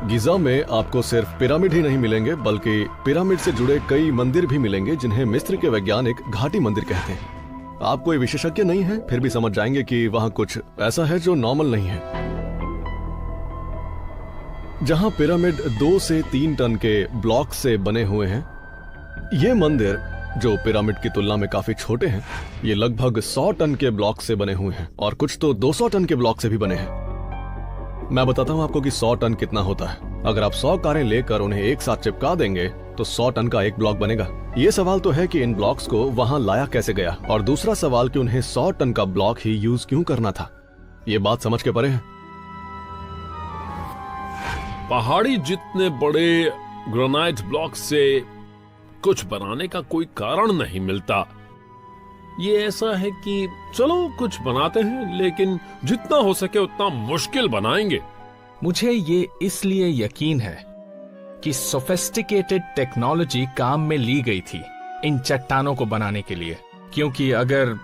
Giza में आपको सिर्फ पिरामिड ही नहीं मिलेंगे, बल्कि पिरामिड से जुड़े कई मंदिर भी मिलेंगे जिन्हें मिस्र के वैज्ञानिक घाटी मंदिर कहते हैं। आप कोई विशेषज्ञ नहीं है, फिर भी समझ जाएंगे कि वहां कुछ ऐसा है जो नॉर्मल नहीं है। जहां पिरामिड 2 से 3 टन के ब्लॉक से बने हुए हैं, ये मंदिर जो पिरामिड की तुलना में काफी छोटे हैं, ये लगभग 100 टन के ब्लॉक से बने हुए हैं और कुछ तो 200 टन के ब्लॉक से भी बने हैं। मैं बताता हूं आपको कि 100 टन कितना होता है। अगर आप 100 कारें लेकर उन्हें एक साथ चिपका देंगे तो 100 टन का एक ब्लॉक बनेगा। ये सवाल तो है कि इन ब्लॉक्स को वहां लाया कैसे गया, और दूसरा सवाल कि उन्हें 100 टन का ब्लॉक ही यूज क्यों करना था। ये बात समझ के परे है। पहाड़ी जितने बड़े ग्रेनाइट ब्लॉक से कुछ बनाने का कोई कारण नहीं मिलता। ये ऐसा है कि चलो कुछ बनाते हैं, लेकिन जितना हो सके उतना मुश्किल बनाएंगे। मुझे ये इसलिए यकीन है कि सोफिस्टिकेटेड टेक्नोलॉजी काम में ली गई थी इन चट्टानों को बनाने के लिए, क्योंकि अगर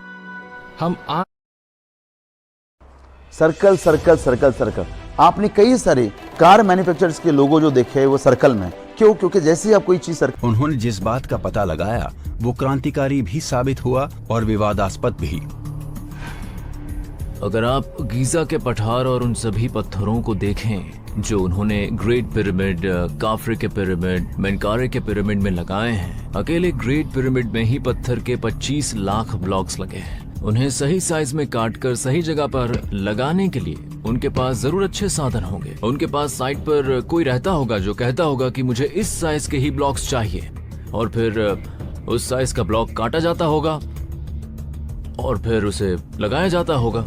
हम सर्कल सर्कल सर्कल सर्कल, आपने कई सारे कार मैन्युफैक्चरर्स के लोगो जो देखे वो सर्कल में क्यों? क्योंकि जैसे ही आप कोई चीज सर्कल। उन्होंने जिस बात का पता लगाया वो क्रांतिकारी भी साबित हुआ और विवादास्पद भी। अगर आप गीजा के पठार और उन सभी पत्थरों को देखें जो उन्होंने ग्रेट पिरामिड, काफ्रे के पिरामिड, मेनकारे के पिरामिड में लगाए हैं, अकेले ग्रेट पिरामिड में ही पत्थर के 25 लाख ब्लॉक्स लगे हैं। उन्हें सही साइज में काटकर सही जगह पर लगाने के लिए उनके पास जरूर अच्छे साधन होंगे। उनके पास साइट पर कोई रहता होगा जो कहता होगा कि मुझे इस साइज के ही ब्लॉक्स चाहिए, और फिर उस साइज का ब्लॉक काटा जाता होगा और फिर उसे लगाया जाता होगा।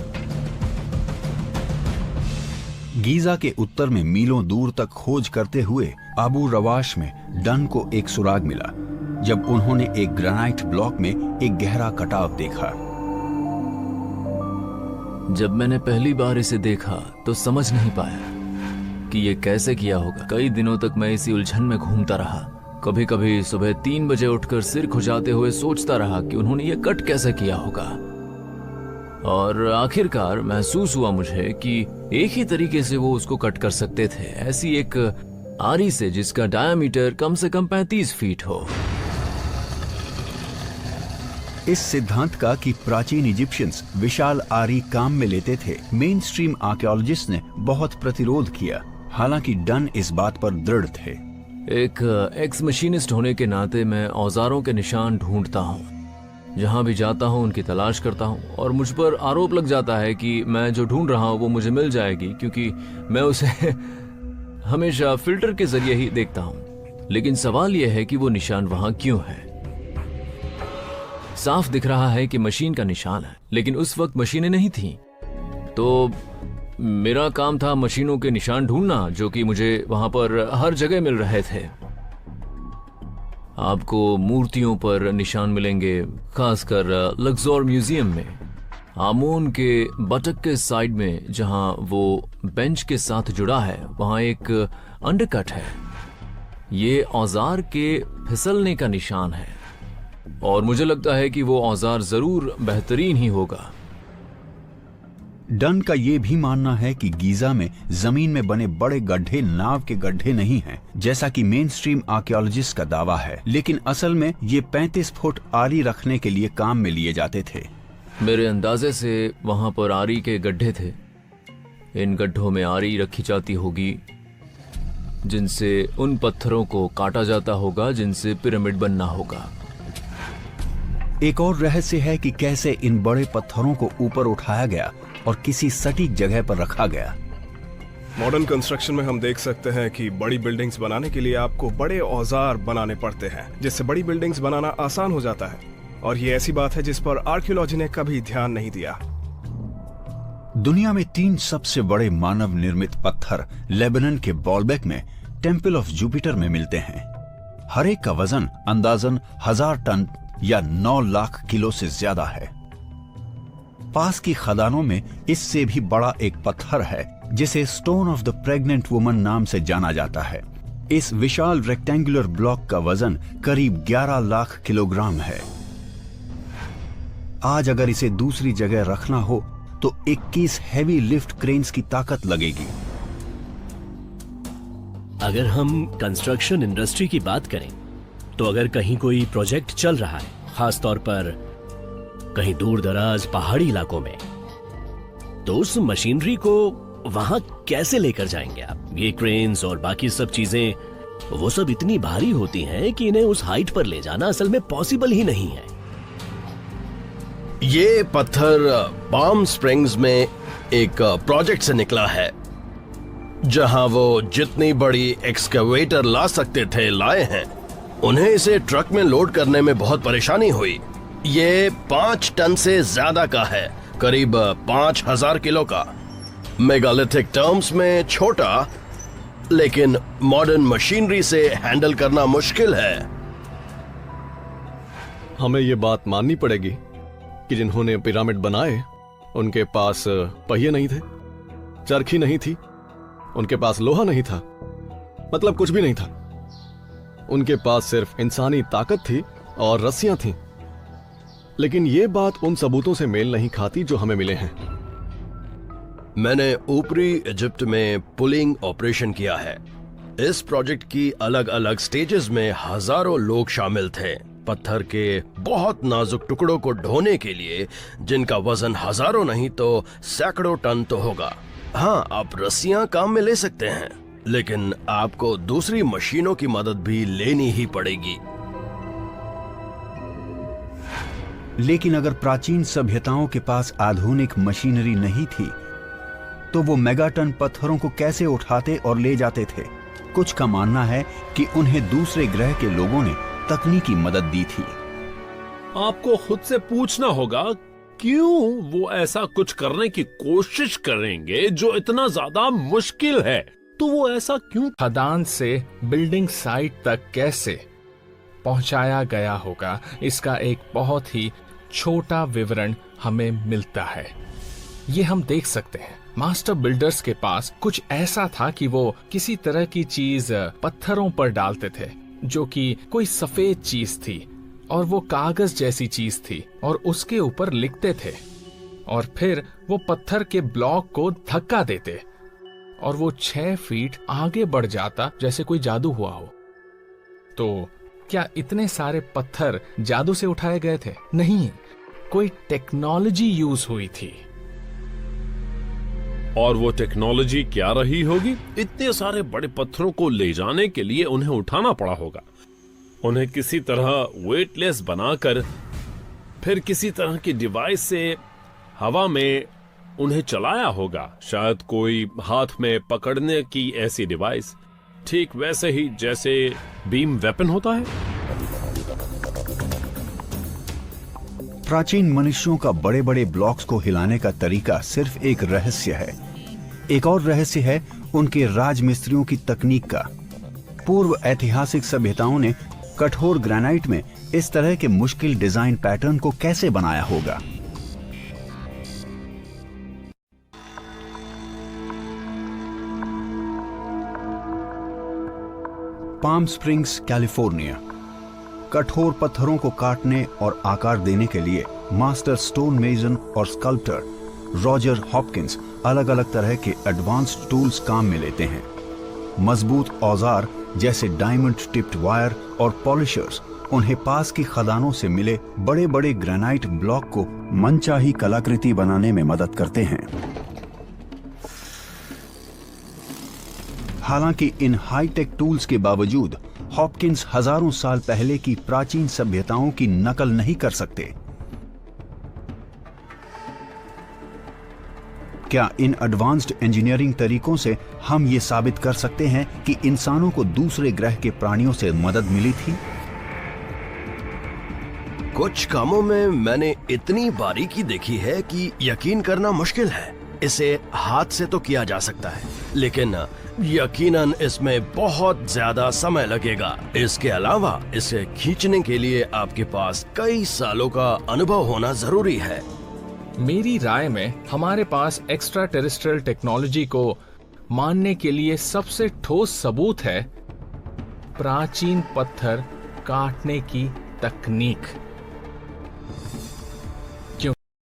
गीजा के उत्तर में मीलों दूर तक खोज करते हुए अबू रवाश में डन को एक सुराग मिला, जब उन्होंने एक ग्रेनाइट ब्लॉक में एक गहरा कटाव देखा। जब मैंने पहली बार इसे देखा तो समझ नहीं पाया कि ये कैसे किया होगा। कई दिनों तक मैं इसी उलझन में घूमता रहा। कभी कभी सुबह 3 बजे उठकर सिर खुजाते हुए सोचता रहा कि उन्होंने ये कट कैसे किया होगा, और आखिरकार महसूस हुआ मुझे कि एक ही तरीके से वो उसको कट कर सकते थे, ऐसी एक आरी से जिसका डायामीटर कम से कम 35 फीट हो। इस सिद्धांत का कि प्राचीन इजिप्शियंस विशाल आरी काम में लेते थे, मेन स्ट्रीम आर्कियोलॉजिस्ट ने बहुत प्रतिरोध किया। हालांकि डन इस बात पर दृढ़ थे। एक एक्स मशीनिस्ट होने के नाते मैं औजारों के निशान ढूंढता हूँ। जहां भी जाता हूँ उनकी तलाश करता हूँ, और मुझ पर आरोप लग जाता है कि मैं जो ढूंढ रहा हूँ वो मुझे मिल जाएगी, क्योंकि मैं उसे हमेशा फिल्टर के जरिए ही देखता हूँ। लेकिन सवाल यह है कि वो निशान वहां क्यों है। साफ दिख रहा है कि मशीन का निशान है, लेकिन उस वक्त मशीनें नहीं थीं। तो मेरा काम था मशीनों के निशान ढूंढना, जो कि मुझे वहां पर हर जगह मिल रहे थे। आपको मूर्तियों पर निशान मिलेंगे, खासकर लक्सोर म्यूजियम में। आमोन के बटक के साइड में जहां वो बेंच के साथ जुड़ा है, वहां एक अंडरकट है। ये औजार के फिसलने का निशान है, और मुझे लगता है कि वो औजार जरूर बेहतरीन ही होगा। डन का ये भी मानना है कि गीजा में जमीन में बने बड़े गड्ढे नाव के गड्ढे नहीं हैं, जैसा कि मेन स्ट्रीम आर्कियोलॉजिस्ट का दावा है, लेकिन असल में ये 35 फुट आरी रखने के लिए काम में लिए जाते थे। मेरे अंदाजे से वहां पर आरी के गड्ढे थे। इन गड्ढों में आरी रखी जाती होगी, जिनसे उन पत्थरों को काटा जाता होगा जिनसे पिरामिड बनना होगा। एक और रहस्य है कि कैसे इन बड़े पत्थरों को ऊपर उठाया गया और किसी सटीक जगह पर रखा गया। मॉडर्न कंस्ट्रक्शन में हम देख सकते हैं कि बड़ी बिल्डिंग्स बनाने के लिए आपको बड़े औजार बनाने पड़ते हैं, जिससे बड़ी बिल्डिंग्स बनाना आसान हो जाता है। और ये ऐसी बात है जिस पर आर्कियोलॉजी ने कभी ध्यान नहीं दिया। दुनिया में 3 सबसे बड़े मानव निर्मित पत्थर लेबनान के बॉलबेक में टेम्पल ऑफ जुपिटर में मिलते हैं। हर एक का वजन अंदाजन 1000 टन या 9 लाख किलो से ज्यादा है। पास की खदानों में इससे भी बड़ा एक पत्थर है जिसे stone of the pregnant woman नाम से जाना जाता है। इस विशाल रेक्टेंगुलर ब्लॉक का वजन करीब 11 लाख किलोग्राम है। आज अगर इसे दूसरी जगह रखना हो तो 21 हैवी लिफ्ट क्रेन्स की ताकत लगेगी। अगर हम कंस्ट्रक्शन इंडस्ट्री की बात करें तो अगर कहीं कोई प्रोजेक्ट चल रहा है, खास तौर पर कहीं दूर दराज पहाड़ी इलाकों में, तो उस मशीनरी को वहां कैसे लेकर जाएंगे आप? ये क्रेन्स और बाकी सब चीजें, वो सब इतनी भारी होती हैं कि इन्हें उस हाइट पर ले जाना असल में पॉसिबल ही नहीं है। ये पत्थर पाम स्प्रिंग्स में एक प्रोजेक्ट से निकला है, जहां वो जितनी बड़ी एक्सकेवेटर ला सकते थे लाए हैं। उन्हें इसे ट्रक में लोड करने में बहुत परेशानी हुई। ये 5 टन से ज्यादा का है, करीब 5000 किलो का। मेगालिथिक टर्म्स में छोटा, लेकिन मॉडर्न मशीनरी से हैंडल करना मुश्किल है। हमें ये बात माननी पड़ेगी कि जिन्होंने पिरामिड बनाए उनके पास पहिए नहीं थे, चरखी नहीं थी, उनके पास लोहा नहीं था, मतलब कुछ भी नहीं था। उनके पास सिर्फ इंसानी ताकत थी और रस्सियां थीं। लेकिन ये बात उन सबूतों से मेल नहीं खाती जो हमें मिले हैं। मैंने ऊपरी इजिप्ट में पुलिंग ऑपरेशन किया है। इस प्रोजेक्ट की अलग अलग स्टेजेस में हजारों लोग शामिल थे। पत्थर के बहुत नाजुक टुकड़ों को ढोने के लिए, जिनका वजन हजारों नहीं तो सैकड़ों टन तो होगा। हाँ, आप रस्सियां काम में ले सकते हैं, लेकिन आपको दूसरी मशीनों की मदद भी लेनी ही पड़ेगी। लेकिन अगर प्राचीन सभ्यताओं के पास आधुनिक मशीनरी नहीं थी, तो वो मेगाटन पत्थरों को कैसे उठाते और ले जाते थे? कुछ का मानना है कि उन्हें दूसरे ग्रह के लोगों ने तकनीकी मदद दी थी। आपको खुद से पूछना होगा, क्यों वो ऐसा कुछ करने की कोशिश करेंगे जो इतना ज्यादा मुश्किल है? तो वो ऐसा क्यों? खदान से बिल्डिंग साइट तक कैसे पहुंचाया गया होगा, इसका एक बहुत ही छोटा विवरण हमें मिलता है। ये हम देख सकते हैं, मास्टर बिल्डर्स के पास कुछ ऐसा था कि वो किसी तरह की चीज पत्थरों पर डालते थे, जो कि कोई सफेद चीज थी और वो कागज जैसी चीज थी, और उसके ऊपर लिखते थे, और फिर वो पत्थर के ब्लॉक को धक्का देते और वो 6 फीट आगे बढ़ जाता, जैसे कोई जादू हुआ हो। तो क्या इतने सारे पत्थर जादू से उठाए गए थे? नहीं, कोई टेक्नोलॉजी यूज हुई थी। और वो टेक्नोलॉजी क्या रही होगी? इतने सारे बड़े पत्थरों को ले जाने के लिए उन्हें उठाना पड़ा होगा। उन्हें किसी तरह वेटलेस बनाकर फिर किसी तरह की डिवाइस से हवा में उन्हें चलाया होगा। शायद कोई हाथ में पकड़ने की ऐसी डिवाइस, ठीक वैसे ही जैसे बीम वेपन होता है। प्राचीन मनुष्यों का बड़े बड़े ब्लॉक्स को हिलाने का तरीका सिर्फ एक रहस्य है। एक और रहस्य है उनके राजमिस्त्रियों की तकनीक का। पूर्व ऐतिहासिक सभ्यताओं ने कठोर ग्रेनाइट में इस तरह के मुश्किल डिजाइन पैटर्न को कैसे बनाया होगा? Palm springs, California. कठोर पत्थरों को काटने और आकार देने के लिए मास्टर स्टोन मेसन और स्कल्प्टर रॉजर हॉपकिंस अलग अलग तरह के एडवांस्ड टूल्स काम में लेते हैं। मजबूत औजार जैसे डायमंड टिप्ड वायर और पॉलिशर्स उन्हें पास की खदानों से मिले बड़े बड़े ग्रेनाइट ब्लॉक को मनचाही कलाकृति बनाने में मदद करते हैं। हालांकि इन हाईटेक टूल्स के बावजूद हॉपकिंस हजारों साल पहले की प्राचीन सभ्यताओं की नकल नहीं कर सकते। क्या इन एडवांस्ड इंजीनियरिंग तरीकों से हम ये साबित कर सकते हैं कि इंसानों को दूसरे ग्रह के प्राणियों से मदद मिली थी? कुछ कामों में मैंने इतनी बारीकी देखी है कि यकीन करना मुश्किल है। इसे हाथ से तो किया जा सकता है, लेकिन यकीनन इसमें बहुत ज्यादा समय लगेगा। इसके अलावा इसे खींचने के लिए आपके पास कई सालों का अनुभव होना जरूरी है। मेरी राय में हमारे पास एक्स्ट्रा टेरेस्ट्रियल टेक्नोलॉजी को मानने के लिए सबसे ठोस सबूत है प्राचीन पत्थर काटने की तकनीक।